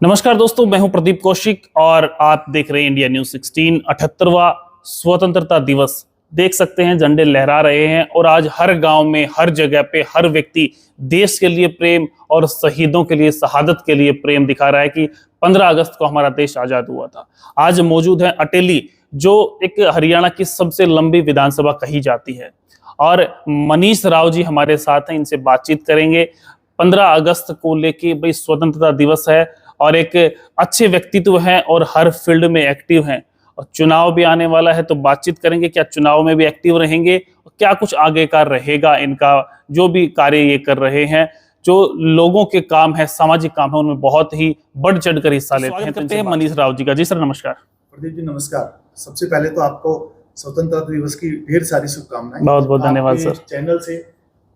नमस्कार दोस्तों, मैं हूं प्रदीप कौशिक और आप देख रहे हैं इंडिया न्यूज 16। 78वां स्वतंत्रता दिवस देख सकते हैं, झंडे लहरा रहे हैं और आज हर गांव में, हर जगह पे हर व्यक्ति देश के लिए प्रेम और शहीदों के लिए, शहादत के लिए प्रेम दिखा रहा है कि 15 अगस्त को हमारा देश आजाद हुआ था। आज मौजूद है अटेली, जो एक हरियाणा की सबसे लंबी विधानसभा कही जाती है, और मनीष राव जी हमारे साथ हैं, इनसे बातचीत करेंगे। 15 अगस्त को लेके भाई स्वतंत्रता दिवस है और एक अच्छे व्यक्तित्व हैं और हर फील्ड में एक्टिव हैं, और चुनाव भी आने वाला है तो बातचीत करेंगे क्या चुनाव में भी एक्टिव रहेंगे और क्या कुछ आगे का रहेगा इनका, जो भी कार्य ये कर रहे हैं, जो लोगों के काम है, सामाजिक काम है, उनमें बहुत ही बढ़ चढ़ कर हिस्सा लेते हैं। करते हैं मनीष राव जी का। जी सर, नमस्कार। प्रदीप जी नमस्कार। सबसे पहले तो आपको स्वतंत्रता दिवस की ढेर सारी शुभकामनाएं। बहुत बहुत धन्यवाद सर। चैनल से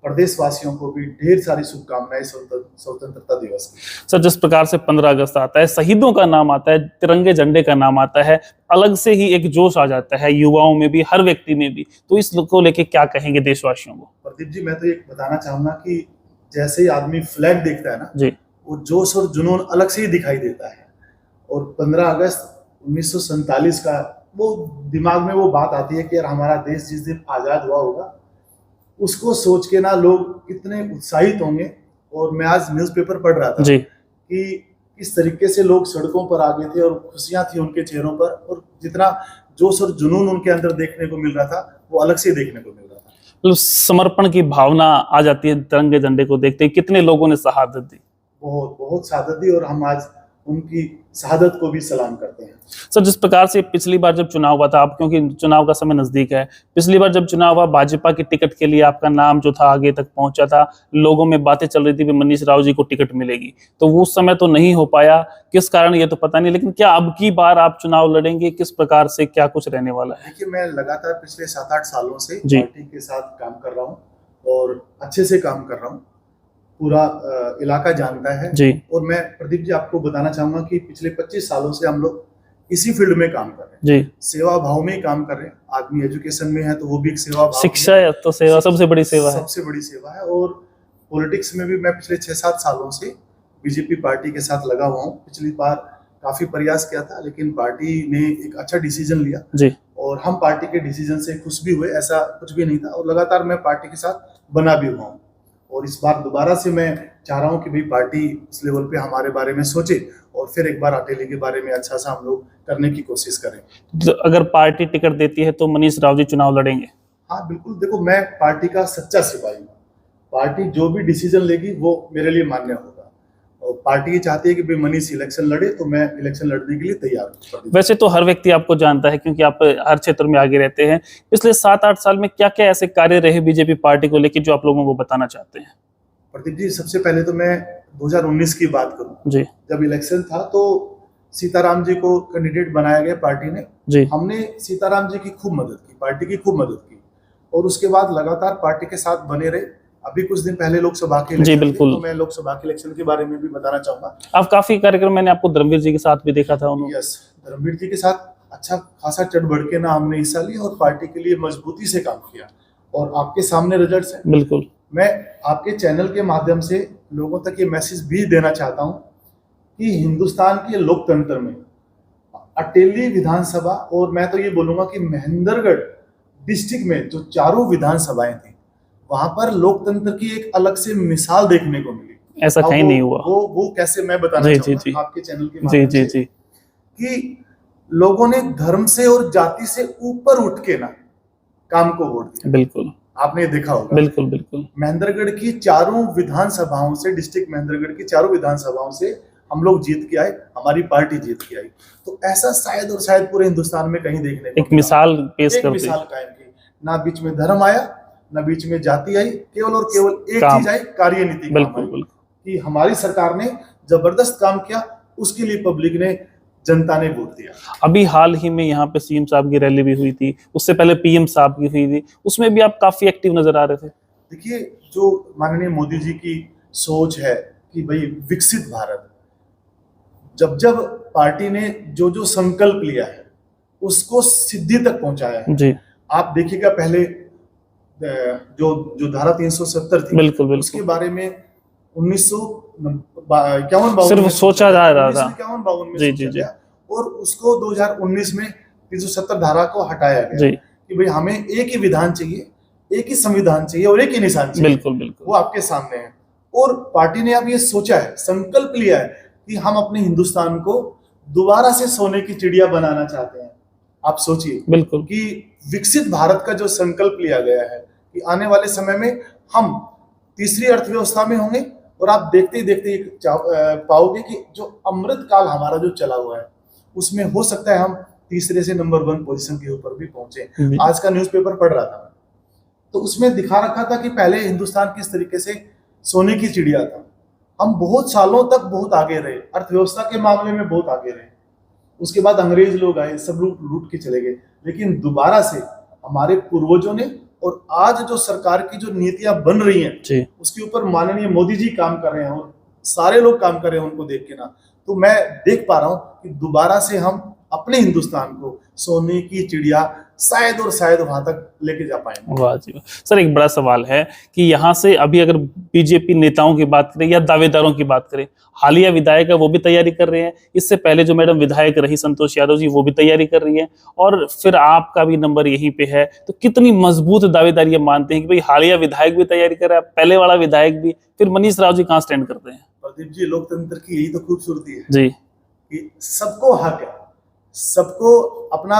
प्रदेशवासियों को भी ढेर सारी शुभकामनाएं स्वतंत्रता दिवस की। सर, जिस प्रकार से 15 अगस्त आता है, शहीदों का नाम आता है, तिरंगे झंडे का नाम आता है, अलग से ही एक जोश आ जाता है युवाओं में भी, हर व्यक्ति में भी। तो इसको लेके क्या कहेंगे देशवासियों को? प्रदीप जी, मैं तो ये बताना चाहूंगा कि जैसे ही आदमी फ्लैग देखता है ना जी, वो जोश और जुनून अलग से ही दिखाई देता है। और 15 अगस्त 1947 का वो दिमाग में वो बात आती है कि यार हमारा देश जिस दिन आजाद हुआ होगा, उसको सोच के ना लोग कितने उत्साहित होंगे। और मैं आज न्यूज़पेपर पढ़ रहा था जी, कि किस तरीके से लोग सड़कों पर आ गए थे और खुशियां थी उनके चेहरों पर, और जितना जोश और जुनून उनके अंदर देखने को मिल रहा था वो अलग से देखने को मिल रहा था। मतलब समर्पण की भावना आ जाती है तिरंगे झंडे को देखते ही। कितने लोगों ने शहादत दी, बहुत बहुत शहादत दी, और हम आज उनकी शहादत को भी सलाम करते हैं। सर। जिस प्रकार से पिछली बार जब चुनाव हुआ था, आप क्योंकि चुनाव का समय नजदीक है, पिछली बार जब चुनाव हुआ भाजपा की टिकट के लिए आपका नाम जो था आगे तक पहुंचा था, लोगों में बातें चल रही थी कि मनीष राव जी को टिकट मिलेगी, तो वो उस समय तो नहीं हो पाया, किस कारण ये तो पता नहीं, लेकिन क्या अब की बार आप चुनाव लड़ेंगे? किस प्रकार से क्या कुछ रहने वाला है? देखिए, मैं लगातार पिछले 7-8 सालों से जी। पार्टी के साथ काम कर रहा हूँ और अच्छे से काम कर रहा हूँ। पूरा इलाका जानता है जी, और मैं प्रदीप जी आपको बताना चाहूंगा कि पिछले 25 सालों से हम लोग इसी फील्ड में काम कर रहे हैं। जी। सेवा भाव में ही काम कर रहे हैं। आदमी एजुकेशन में है तो वो भी एक सेवा भाव शिक्षा है तो सेवा सबसे बड़ी सेवा है। सबसे बड़ी सेवा है। और पॉलिटिक्स में भी मैं पिछले 6-7 सालों से बीजेपी पार्टी के साथ लगा हुआ हूँ। पिछली बार काफी प्रयास किया था, लेकिन पार्टी ने एक अच्छा डिसीजन लिया जी, और हम पार्टी के डिसीजन से खुश भी हुए, ऐसा कुछ भी नहीं था। और लगातार मैं पार्टी के साथ बना भी हुआ हूँ, और इस बार दोबारा से मैं चाह रहा हूँ कि भाई पार्टी इस लेवल पे हमारे बारे में सोचे और फिर एक बार अटेली के बारे में अच्छा सा हम लोग करने की कोशिश करें। तो अगर पार्टी टिकट देती है तो मनीष राव जी चुनाव लड़ेंगे? हाँ बिल्कुल, देखो मैं पार्टी का सच्चा सिपाही हूँ। पार्टी जो भी डिसीजन लेगी वो मेरे लिए मान्य होगा, और पार्टी ये चाहती है कि भाई मनीष इलेक्शन लड़े तो मैं इलेक्शन लड़ने के लिए तैयार हूँ। वैसे तो हर व्यक्ति आपको जानता है क्योंकि आप हर क्षेत्र में आगे रहते हैं। पिछले 7-8 साल में क्या क्या ऐसे कार्य रहे बीजेपी पार्टी को लेकर जो आप लोगों को बताना चाहते हैं? प्रदीप जी, सबसे पहले तो मैं 2019 की बात करूं। जी, जब इलेक्शन था तो सीताराम जी को कैंडिडेट बनाया गया पार्टी ने। जी, हमने सीताराम जी की खूब मदद की, पार्टी की खूब मदद की, और उसके बाद लगातार पार्टी के साथ बने रहे। अभी कुछ दिन पहले लोकसभा के जी, इलेक्शन बिल्कुल। तो मैं लोकसभा के इलेक्शन के बारे में भी बताना चाहूंगा। आप काफी कार्यक्रम, मैंने आपको धर्मवीर जी के साथ भी देखा था, उन्होंने। यस, धर्मवीर जी के साथ अच्छा खासा चढ़ बढ़ के ना हमने हिस्सा लिया और पार्टी के लिए मजबूती से काम किया, और आपके सामने रिजल्ट्स हैं। बिल्कुल। मैं आपके चैनल के माध्यम से लोगों तक ये मैसेज भी देना चाहता हूं कि हिंदुस्तान के लोकतंत्र में अटेली विधानसभा, और मैं तो ये बोलूंगा कि महेंद्रगढ़ डिस्ट्रिक्ट में जो चारों विधानसभाएं थी, वहां पर लोकतंत्र की एक अलग से मिसाल देखने को मिली। ऐसा कहीं नहीं हुआ। वो कैसे मैं बताना जी, जी, चाहूंगा जी। आपके चैनल के जी, माध्यम जी, से जी, कि लोगों ने धर्म से और जाति से ऊपर उठ के ना काम को वोट दिया। बिल्कुल, आपने देखा होगा। बिल्कुल, बिल्कुल। महेंद्रगढ़ की चारों विधानसभाओं से, डिस्ट्रिक्ट महेंद्रगढ़ की चारों विधानसभाओं से हम लोग जीत के आए, हमारी पार्टी जीत के आई। तो ऐसा शायद और शायद पूरे हिंदुस्तान में कहीं देखने को एक मिसाल पेश एक करते मिसाल कायम की। ना बीच में धर्म आया, ना बीच में जाति आई, केवल और केवल एक चीज आई, कार्यनीति काम बिल्कुल, आई। बिल्कुल। कि हमारी सरकार ने जबरदस्त काम किया, उसके लिए पब्लिक ने, जनता ने वोट दिया। अभी हाल ही में यहाँ पे सीएम साहब की रैली भी हुई थी, उससे पहले पीएम साहब की हुई थी, उसमें भी आप काफी एक्टिव नजर आ रहे थे। देखिए, जो माननीय मोदी जी की सोच है कि भाई विकसित भारत, जब जब पार्टी ने जो जो संकल्प लिया है उसको सिद्धि तक पहुंचाया है। जी, आप देखिएगा, पहले जो जो धारा 370 थी, बिल्कुल, बिल्कुल। उसके बारे में 1951 सिर्फ सोचा जा रहा था। 1951 में जी, सोचा जी, जी। गया और उसको 2019 में 370 धारा को हटाया गया जी, कि भाई हमें एक ही विधान चाहिए, एक ही संविधान चाहिए और एक ही निशान चाहिए। बिल्कुल बिल्कुल। वो आपके सामने है और पार्टी ने अब ये सोचा है, संकल्प लिया है कि हम अपने हिंदुस्तान को दोबारा से सोने की चिड़िया बनाना चाहते हैं। आप सोचिए बिल्कुल कि विकसित भारत का जो संकल्प लिया गया है कि आने वाले समय में हम तीसरी अर्थव्यवस्था में होंगे और आप देखते ही देखते पाओगे कि जो अमृत काल हमारा जो चला हुआ है उसमें हो सकता है हम तीसरे से नंबर 1 पोजीशन के ऊपर भी पहुंचे। आज का न्यूज़पेपर पढ़ रहा था तो उसमें दिखा रखा था कि पहले हिंदुस्तान किस तरीके से सोने की चिड़िया था। हम बहुत सालों तक बहुत आगे रहे, अर्थव्यवस्था के मामले में बहुत आगे रहे। उसके बाद अंग्रेज लोग आए, सब लोग लूट के चले गए, लेकिन दोबारा से हमारे पूर्वजों ने और आज जो सरकार की जो नीतियां बन रही हैं उसके ऊपर माननीय मोदी जी काम कर रहे हैं और सारे लोग काम कर रहे हैं उनको देख के ना, तो मैं देख पा रहा हूं कि दोबारा से हम अपने हिंदुस्तान को सोने की चिड़िया शायद और शायद वहां तक लेके जा पाएंगे। वाह जी वाह। सर एक बड़ा सवाल है कि यहाँ से अभी अगर बीजेपी नेताओं की बात करें या दावेदारों की बात करें, हालिया विधायक है वो भी तैयारी कर रहे हैं, इससे पहले जो मैडम विधायक रही संतोष यादव जी वो भी तैयारी कर रही है और फिर आपका भी नंबर यहीं पे है, तो कितनी मजबूत दावेदारी मानते हैं कि भाई हालिया विधायक भी तैयारी कर रहा है, पहले वाला विधायक भी, फिर मनीष राव जी कहाँ स्टैंड करते हैं? प्रदीप जी, लोकतंत्र की यही तो खूबसूरती है जी कि सबको हक है, सबको अपना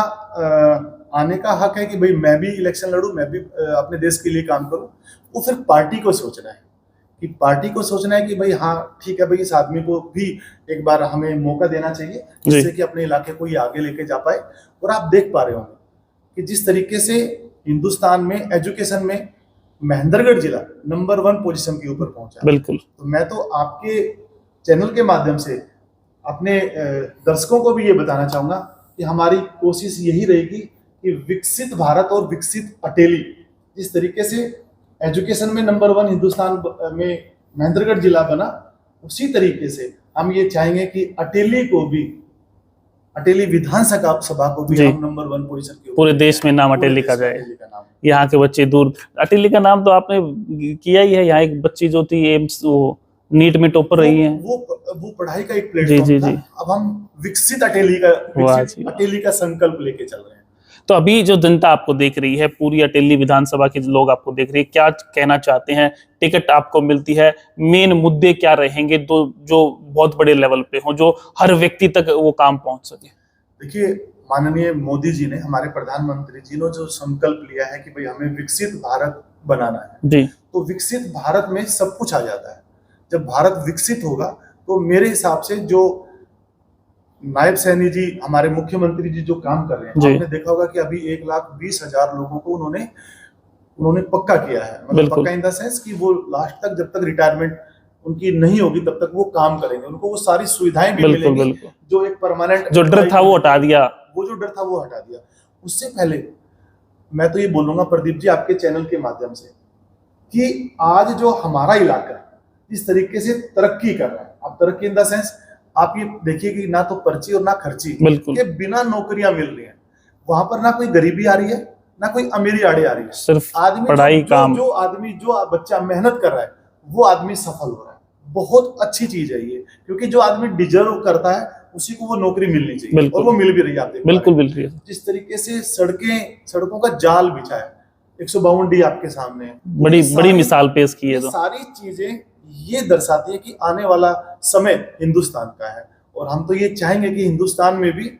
आने का हक है कि भाई मैं भी इलेक्शन लड़ूं, मैं भी अपने देश के लिए काम करूं। वो फिर पार्टी को सोचना है कि पार्टी को सोचना है कि भाई हाँ ठीक है भाई इस आदमी को भी एक बार हमें मौका देना चाहिए जिससे कि अपने इलाके को ये आगे लेके जा पाए। और आप देख पा रहे होंगे कि जिस तरीके से हिंदुस्तान में एजुकेशन में महेंद्रगढ़ जिला नंबर 1 पोजीशन के ऊपर पहुंचा। बिल्कुल। तो मैं तो आपके चैनल के माध्यम से अपने दर्शकों को भी ये बताना चाहूंगा कि हमारी कोशिश यही रहेगी कि विकसित भारत और विकसित अटेली, जिस तरीके से एजुकेशन में नंबर 1 हिंदुस्तान में महेंद्रगढ़ जिला बना, उसी तरीके से हम ये चाहेंगे कि अटेली को भी, अटेली विधानसभा को भी हम नंबर 1 पोजीशन के पूरे देश में नाम अटेली का जाए। यहाँ के बच्चे दूर, अटेली का नाम तो आपने किया ही है, यहाँ एक बच्ची जो थी एम्स वो नीट में टॉपर रही है, वो पढ़ाई का एक प्लेटफॉर्म था। अब हम विकसित अटेली का संकल्प लेके चल रहे हैं। तो अभी जो जनता आपको देख रही है, पूरी अटेली विधानसभा के लोग आपको देख रही है, क्या कहना चाहते हैं? टिकट आपको मिलती है, मेन मुद्दे क्या रहेंगे तो जो बहुत बड़े लेवल पे हो, जो हर व्यक्ति तक वो काम पहुंच सके? देखिए, माननीय मोदी जी ने, हमारे प्रधानमंत्री जी ने जो संकल्प लिया है कि भाई हमें विकसित भारत बनाना है जी, तो विकसित भारत में सब कुछ आ जाता है। जब भारत विकसित होगा तो मेरे हिसाब से जो नायब सैनी जी, हमारे मुख्यमंत्री जी जो काम कर रहे हैं, आपने देखा होगा कि अभी 1,20,000 लोगों को उन्होंने पक्का किया है। मतलब पक्का इन द सेंस कि वो लास्ट तक, जब तक रिटायरमेंट उनकी नहीं होगी तब तक वो काम करेंगे, उनको वो सारी सुविधाएं भी मिलेंगी। जो एक परमानेंट जो डर था वो हटा दिया, उससे पहले मैं तो ये बोलूंगा प्रदीप जी आपके चैनल के माध्यम से कि आज जो हमारा इलाका इस तरीके से तरक्की कर रहा है, अब तरक्की इन द सेंस आप ये देखिए कि ना तो पर्ची और ना खर्ची के बिना नौकरियां मिल रही हैं। वहां पर ना कोई गरीबी आ रही है, ना कोई अमीरी आड़े आ रही है, सिर्फ आदमी पढ़ाई काम, जो बच्चा मेहनत कर रहा है वो आदमी सफल हो रहा है। बहुत अच्छी चीज है ये, क्योंकि जो आदमी डिजर्व करता है उसी को वो नौकरी मिलनी चाहिए और वो मिल भी रही है। आप बिल्कुल मिल रही है। जिस तरीके से सड़कों का जाल बिछा है, 152 डी आपके सामने है, बड़ी मिसाल पेश की है। सारी चीजें ये दर्शाती है कि आने वाला समय हिंदुस्तान का है और हम तो ये चाहेंगे कि हिंदुस्तान में भी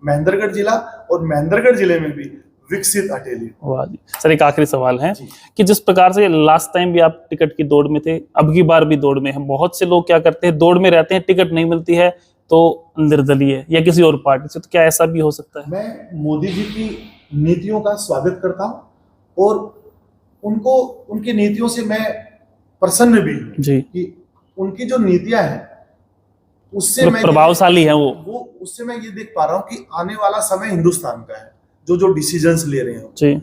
महेंद्रगढ़ जिला और महेंद्रगढ़ जिले में भी विकसित अटेली। वाह जी। सर एक आखिरी सवाल है कि जिस प्रकार से लास्ट टाइम भी आप टिकट की दौड़ में थे, अब की बार भी दौड़ में हैं, बहुत से लोग क्या करते हैं, दौड़ में रहते हैं, टिकट नहीं मिलती है तो निर्दलीय या किसी और पार्टी से, तो क्या ऐसा भी हो सकता है? मैं मोदी जी की नीतियों का स्वागत करता हूँ और उनकी नीतियों से मैं प्रसन्न भी जी, कि उनकी जो नीतियां हैं उससे मैं प्रभावशाली है वो उससे मैं ये देख पा रहा हूँ कि आने वाला समय हिंदुस्तान का है, जो डिसीजंस ले रहे हैं जी।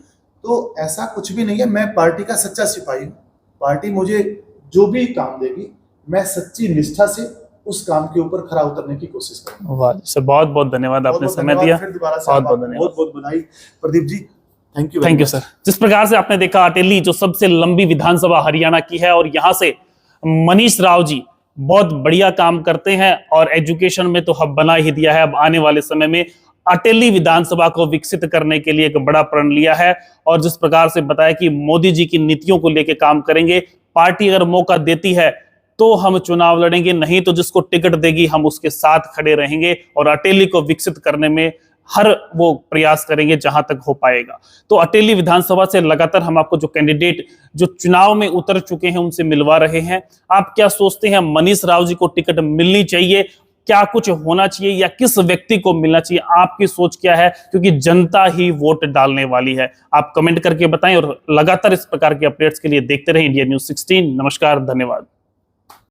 तो ऐसा कुछ भी नहीं है, मैं पार्टी का सच्चा सिपाही हूँ। पार्टी मुझे जो भी काम देगी मैं सच्ची निष्ठा से उस काम के ऊपर खरा उतरने की कोशिश करूंगा। वाह सर, बहुत बहुत धन्यवाद, आपने समय दिया, बहुत बहुत बधाई Pradeep ji, thank you sir. जिस प्रकार से आपने देखा, अटेली जो सबसे लंबी विधानसभा हरियाणा की है और यहाँ से मनीष राव जी बहुत बढ़िया काम करते हैं और एजुकेशन में तो हब बना ही दिया है। अब आने वाले समय में अटेली विधानसभा को विकसित करने के लिए एक बड़ा प्रण लिया है और जिस प्रकार से बताया कि मोदी जी की नीतियों को लेकर काम करेंगे। पार्टी अगर मौका देती है तो हम चुनाव लड़ेंगे, नहीं तो जिसको टिकट देगी हम उसके साथ खड़े रहेंगे और अटेली को विकसित करने में हर वो प्रयास करेंगे जहां तक हो पाएगा। तो अटेली विधानसभा से लगातार हम आपको जो कैंडिडेट जो चुनाव में उतर चुके हैं उनसे मिलवा रहे हैं। आप क्या सोचते हैं, मनीष राव जी को टिकट मिलनी चाहिए, क्या कुछ होना चाहिए या किस व्यक्ति को मिलना चाहिए? आपकी सोच क्या है, क्योंकि जनता ही वोट डालने वाली है। आप कमेंट करके बताएं और लगातार इस प्रकार के अपडेट्स के लिए देखते रहें इंडिया न्यूज़ 16। नमस्कार, धन्यवाद।